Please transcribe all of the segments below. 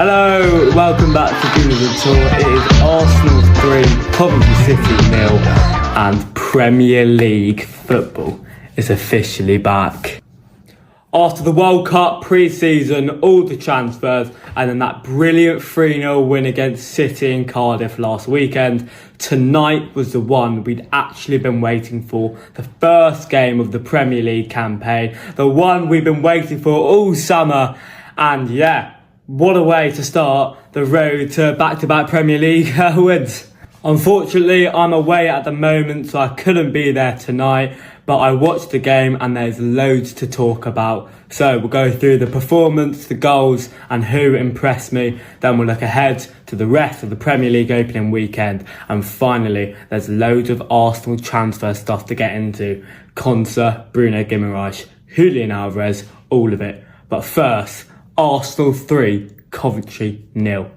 Hello, welcome back to GoonersOnTour. It is Arsenal 3, Coventry City 0, and Premier League football is officially back. After the World Cup pre-season, all the transfers, and then that brilliant 3-0 win against City in Cardiff last weekend, tonight was the one we'd actually been waiting for. The first game of the Premier League campaign, the one we've been waiting for all summer, and yeah, what a way to start the road to back-to-back Premier League wins. Unfortunately, I'm away at the moment, so I couldn't be there tonight, but I watched the game and there's loads to talk about. So we'll go through the performance, the goals, and who impressed me. Then we'll look ahead to the rest of the Premier League opening weekend. And finally, there's loads of Arsenal transfer stuff to get into. Konsa, Bruno Guimarães, Julian Alvarez, all of it. But first, Arsenal 3, Coventry 0.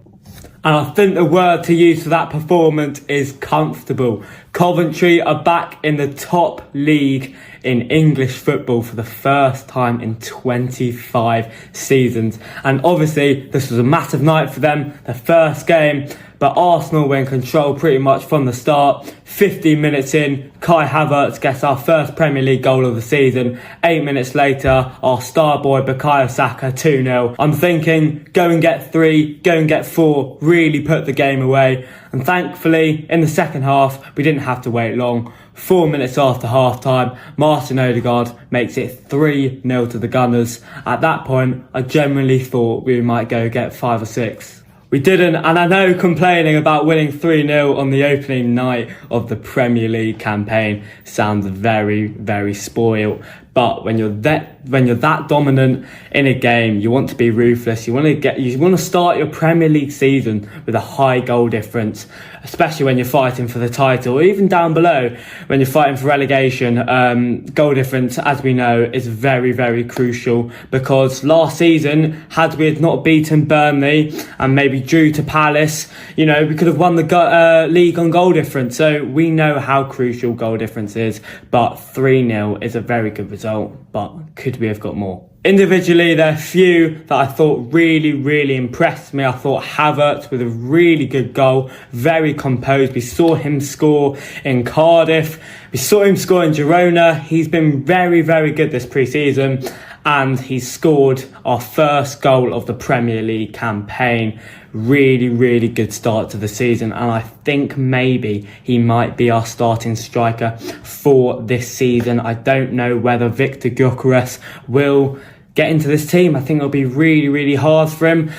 And I think the word to use for that performance is comfortable. Coventry are back in the top league in English football for the first time in 25 seasons. And obviously, this was a massive night for them, the first game. But Arsenal were in control pretty much from the start. 15 minutes in, Kai Havertz gets our first Premier League goal of the season. 8 minutes later, our star boy Bukayo Saka 2-0. I'm thinking, go and get 3, go and get 4, really put the game away. And thankfully, in the second half, we didn't have to wait long. 4 minutes after half-time, Ødegaard makes it 3-0 to the Gunners. At that point, I genuinely thought we might go get 5 or 6. We didn't, and I know complaining about winning 3-0 on the opening night of the Premier League campaign sounds very, very spoiled. But when you're that dominant in a game, you want to be ruthless. You want to start your Premier League season with a high goal difference, especially when you're fighting for the title, or even down below when you're fighting for relegation. Goal difference, as we know, is very, very crucial, because last season, had we not beaten Burnley and maybe drew to Palace, we could have won the league on goal difference. So we know how crucial goal difference is, but 3-0 is a very good result. But could we have got more? Individually, there are a few that I thought really, really impressed me. I thought Havertz with a really good goal, very composed. We saw him score in Cardiff. We saw him score in Girona. He's been very, very good this pre-season. And he scored our first goal of the Premier League campaign. Really, really good start to the season. And I think maybe he might be our starting striker for this season. I don't know whether Victor Gyökeres will get into this team. I think it'll be really, really hard for him.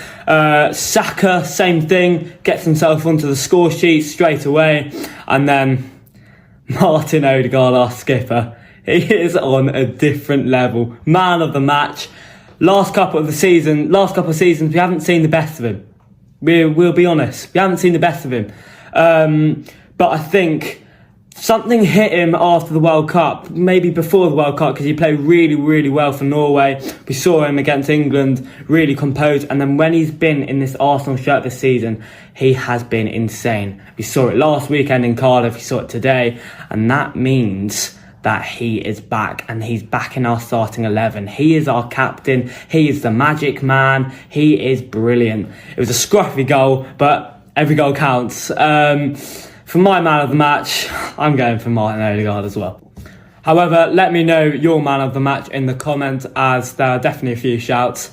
Saka, same thing, gets himself onto the score sheet straight away. And then Martin Ødegaard, our skipper, he is on a different level. Man of the match. Last couple of seasons, we haven't seen the best of him. We'll be honest. We haven't seen the best of him. But I think something hit him after the World Cup, maybe before the World Cup, because he played really, really well for Norway. We saw him against England, really composed. And then when he's been in this Arsenal shirt this season, he has been insane. We saw it last weekend in Cardiff. We saw it today. And that means that he is back, and he's back in our starting 11. He is our captain. He is the magic man. He is brilliant. It was a scruffy goal, but every goal counts. For my man of the match, I'm going for Martin Ødegaard as well. However, let me know your man of the match in the comments, as there are definitely a few shouts.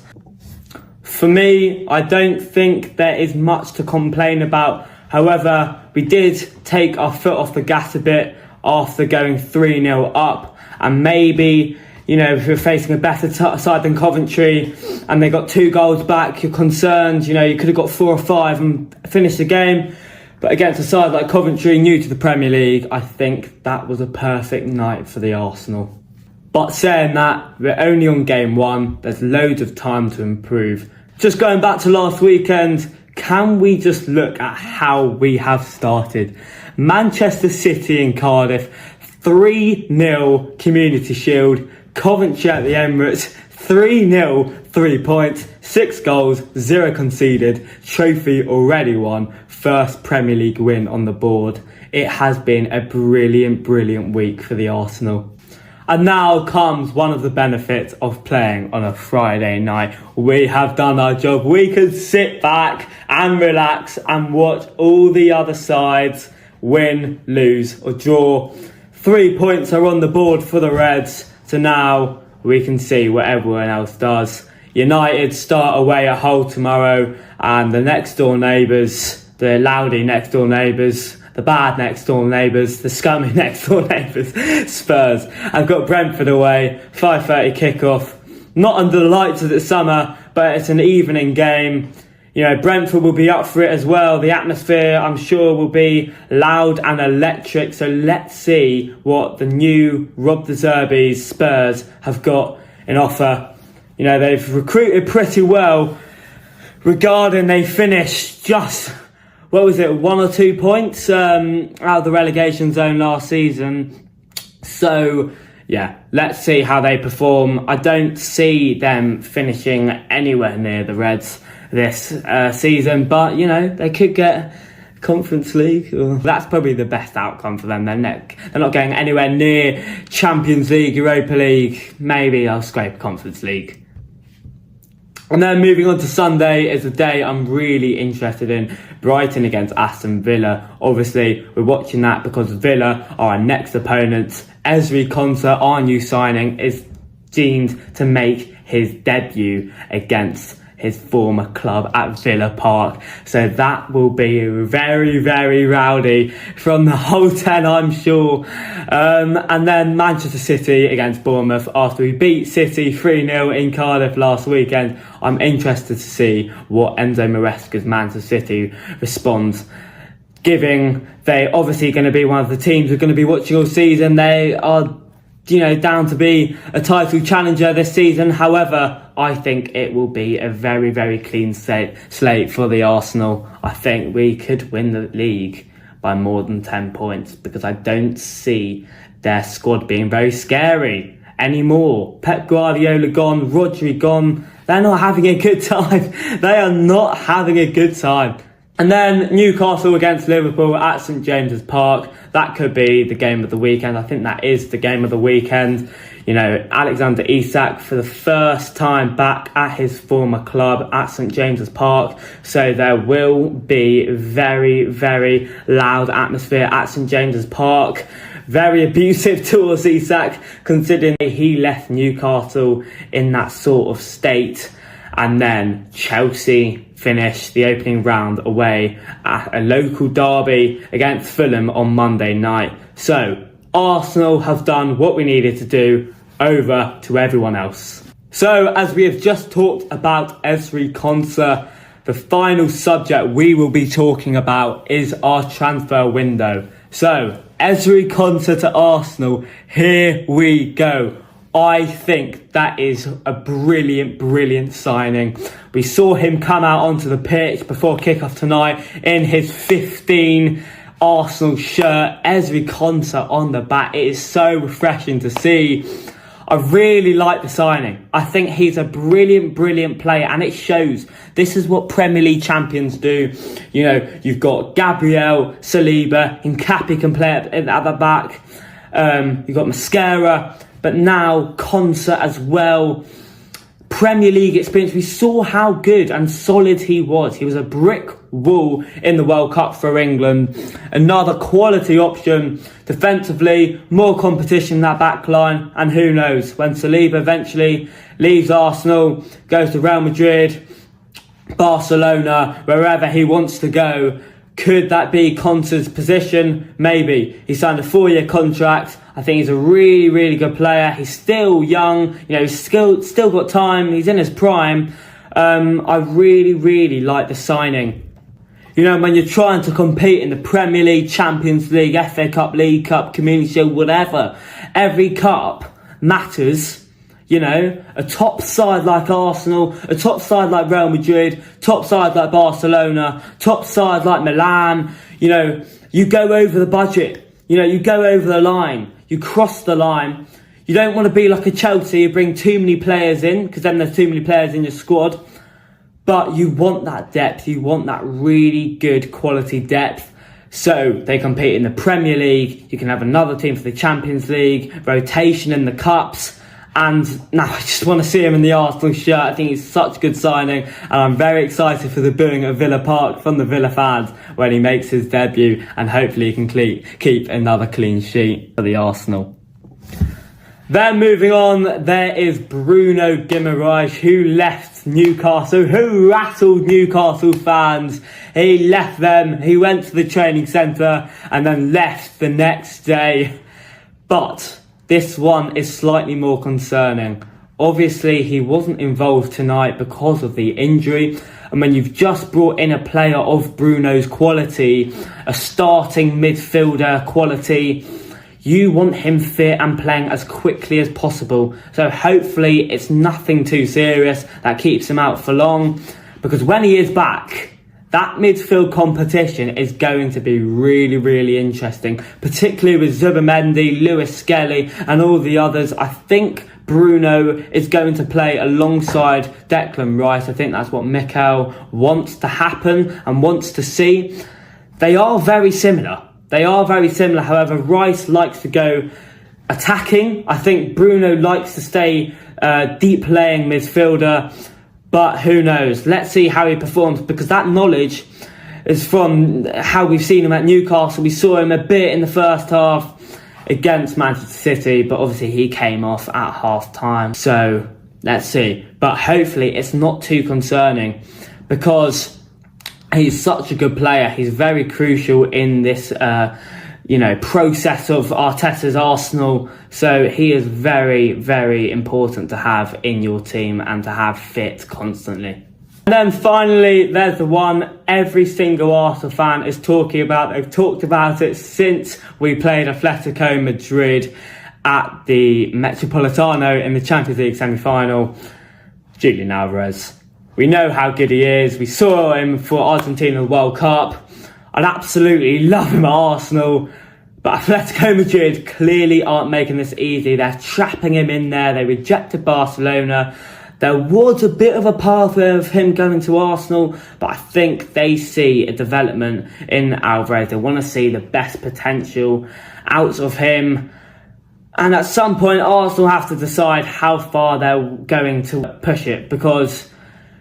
For me, I don't think there is much to complain about. However, we did take our foot off the gas a bit after going 3-0 up, and maybe, if you're facing a better side than Coventry and they got 2 goals back, you're concerned, you could have got 4 or 5 and finished the game. But against a side like Coventry, new to the Premier League, I think that was a perfect night for the Arsenal. But saying that, we're only on game 1, there's loads of time to improve. Just going back to last weekend, can we just look at how we have started? Manchester City in Cardiff, 3-0 Community Shield. Coventry at the Emirates, 3-0, 3 points, 6 goals, 0 conceded. Trophy already won. First Premier League win on the board. It has been a brilliant, brilliant week for the Arsenal. And now comes one of the benefits of playing on a Friday night. We have done our job. We can sit back and relax and watch all the other sides win, lose or draw. 3 points are on the board for the Reds. So now we can see what everyone else does. United start away at Hull tomorrow, and the next door neighbours, the Loudy next door neighbours, the bad next door neighbours, the scummy next door neighbours, Spurs. I've got Brentford away, 5:30 kickoff. Not under the lights of the summer, but it's an evening game. You know, Brentford will be up for it as well. The atmosphere, I'm sure, will be loud and electric. So let's see what the new Rob De Zerbi's Spurs have got in offer. You know, they've recruited pretty well. Regarding they finished just, 1 or 2 points out of the relegation zone last season. So, yeah, let's see how they perform. I don't see them finishing anywhere near the Reds this season, but, you know, they could get Conference League. That's probably the best outcome for them. They're not going anywhere near Champions League, Europa League. Maybe I'll scrape Conference League. And then moving on to Sunday is the day I'm really interested in. Brighton against Aston Villa. Obviously, we're watching that because Villa are our next opponents. Ezri Konsa, our new signing, is deemed to make his debut against his former club at Villa Park. So that will be very, very rowdy from the whole 10, I'm sure. And then Manchester City against Bournemouth after we beat City 3-0 in Cardiff last weekend. I'm interested to see what Enzo Maresca's Manchester City responds. Given they're obviously going to be one of the teams we're going to be watching all season. They are, you know, down to be a title challenger this season. However, I think it will be a very, very clean slate for the Arsenal. I think we could win the league by more than 10 points because I don't see their squad being very scary anymore. Pep Guardiola gone, Rodri gone. They're not having a good time. They are not having a good time. And then Newcastle against Liverpool at St James's Park. That could be the game of the weekend. I think that is the game of the weekend. You know, Alexander Isak for the first time back at his former club at St James's Park. So there will be very, very loud atmosphere at St James's Park. Very abusive towards Isak, considering he left Newcastle in that sort of state. And then Chelsea finished the opening round away at a local derby against Fulham on Monday night. So Arsenal have done what we needed to do. Over to everyone else. So as we have just talked about Ezri Konsa, the final subject we will be talking about is our transfer window. So Ezri Konsa to Arsenal, here we go. I think that is a brilliant, brilliant signing. We saw him come out onto the pitch before kickoff tonight in his 15 Arsenal shirt. Ezri Konsa on the back. It is so refreshing to see. I really like the signing. I think he's a brilliant, brilliant player, and it shows. This is what Premier League champions do. You know, you've got Gabriel, Saliba, Nkappi can play at the back. You've got Mascara, but now Konsa as well. Premier League experience. We saw how good and solid he was. He was a brick wall in the World Cup for England. Another quality option defensively, more competition in that back line. And who knows, when Saliba eventually leaves Arsenal, goes to Real Madrid, Barcelona, wherever he wants to go, could that be Konsa's position? Maybe. He signed a 4-year contract. I think he's a really, really good player. He's still young. You know, he's still got time. He's in his prime. I really, really like the signing. You know, when you're trying to compete in the Premier League, Champions League, FA Cup, League Cup, Community Shield, whatever, every cup matters. You know, a top side like Arsenal, a top side like Real Madrid, top side like Barcelona, top side like Milan. You know, you go over the budget. You know, you go over the line. You cross the line. You don't want to be like a Chelsea, you bring too many players in, because then there's too many players in your squad. But you want that depth. You want that really good quality depth. So they compete in the Premier League, you can have another team for the Champions League, rotation in the Cups, and now I just want to see him in the Arsenal shirt. I think he's such a good signing, and I'm very excited for the booing at Villa Park from the Villa fans when he makes his debut, and hopefully he can keep another clean sheet for the Arsenal. Then moving on, there is Bruno Guimarães, who left Newcastle, who rattled Newcastle fans. He left them, he went to the training centre and then left the next day. But this one is slightly more concerning. Obviously, he wasn't involved tonight because of the injury. And when you've just brought in a player of Bruno's quality, a starting midfielder quality, you want him fit and playing as quickly as possible. So hopefully it's nothing too serious that keeps him out for long. Because when he is back, that midfield competition is going to be really, really interesting. Particularly with Zubimendi, Lewis Skelly and all the others. I think Bruno is going to play alongside Declan Rice. I think that's what Mikel wants to happen and wants to see. They are very similar. However, Rice likes to go attacking. I think Bruno likes to stay deep playing midfielder. But who knows? Let's see how he performs, because that knowledge is from how we've seen him at Newcastle. We saw him a bit in the first half against Manchester City, but obviously he came off at half time. So let's see. But hopefully it's not too concerning, because he's such a good player. He's very crucial in this, process of Arteta's Arsenal. So he is very, very important to have in your team and to have fit constantly. And then finally, there's the one every single Arsenal fan is talking about. They've talked about it since we played Atletico Madrid at the Metropolitano in the Champions League semi-final. Julian Alvarez. We know how good he is. We saw him for Argentina World Cup. I'd absolutely love him at Arsenal. But Atletico Madrid clearly aren't making this easy. They're trapping him in there. They rejected Barcelona. There was a bit of a pathway of him going to Arsenal, but I think they see a development in Alvarez. They want to see the best potential out of him. And at some point, Arsenal have to decide how far they're going to push it, because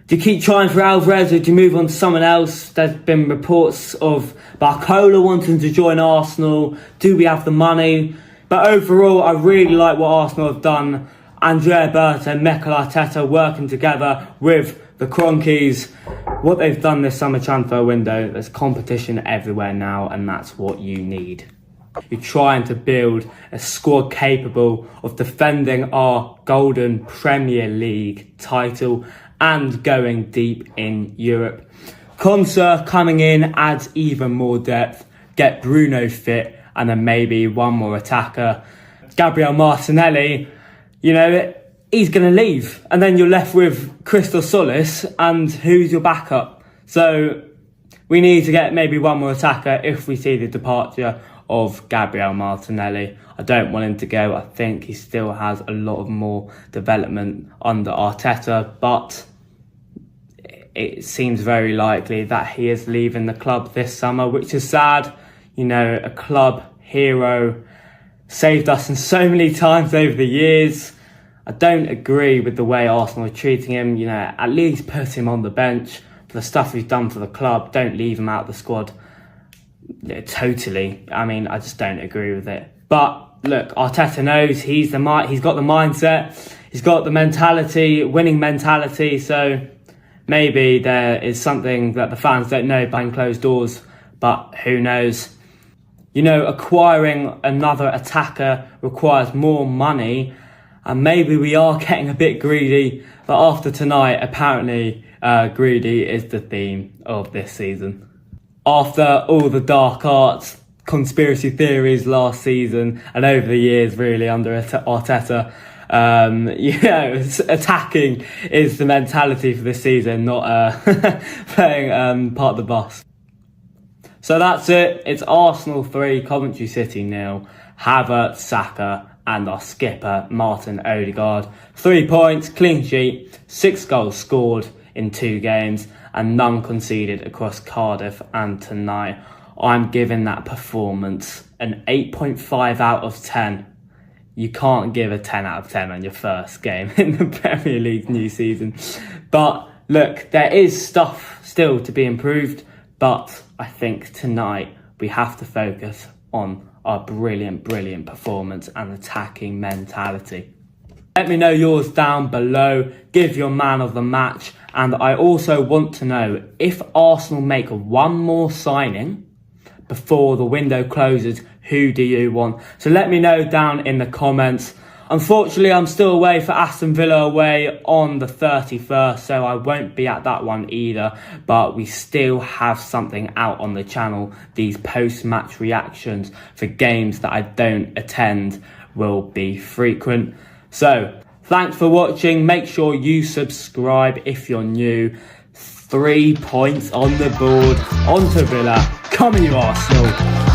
do you keep trying for Alvarez or do you move on to someone else? There's been reports of Bukayo wanting to join Arsenal. Do we have the money? But overall, I really like what Arsenal have done. Andrea Berta and Mikel Arteta working together with the Cronkies. What they've done this summer transfer window, there's competition everywhere now, and that's what you need. You're trying to build a squad capable of defending our golden Premier League title and going deep in Europe. Konsa coming in adds even more depth, get Bruno fit, and then maybe one more attacker. Gabriel Martinelli, he's going to leave. And then you're left with Crystal Solis, and who's your backup? So we need to get maybe one more attacker if we see the departure of Gabriel Martinelli. I don't want him to go. I think he still has a lot of more development under Arteta, but it seems very likely that he is leaving the club this summer, which is sad. A club hero, saved us in so many times over the years. I don't agree with the way Arsenal are treating him. At least put him on the bench for the stuff he's done for the club. Don't leave him out of the squad. Totally. I just don't agree with it. But look, Arteta knows he's got the mindset, he's got the mentality, winning mentality. So maybe there is something that the fans don't know behind closed doors, but who knows? Acquiring another attacker requires more money, and maybe we are getting a bit greedy. But after tonight, apparently greedy is the theme of this season. After all the dark arts, conspiracy theories last season and over the years really under Arteta, attacking is the mentality for this season, not playing part of the bus. So that's it. It's Arsenal 3, Coventry City 0. Havertz, Saka and our skipper Martin Ødegaard. 3 points, clean sheet, 6 goals scored in 2 games and none conceded across Cardiff and tonight. I'm giving that performance an 8.5 out of 10. You can't give a 10 out of 10 on your first game in the Premier League new season. But look, there is stuff still to be improved, but I think tonight we have to focus on our brilliant performance and attacking mentality. Let me know yours down below. Give your man of the match. And I also want to know, if Arsenal make one more signing before the window closes, who do you want? So let me know down in the comments. Unfortunately, I'm still away for Aston Villa away on the 31st, so I won't be at that one either. But we still have something out on the channel. These post-match reactions for games that I don't attend will be frequent. So, thanks for watching. Make sure you subscribe if you're new. 3 points on the board. On to Villa. Come on, you Arsenal.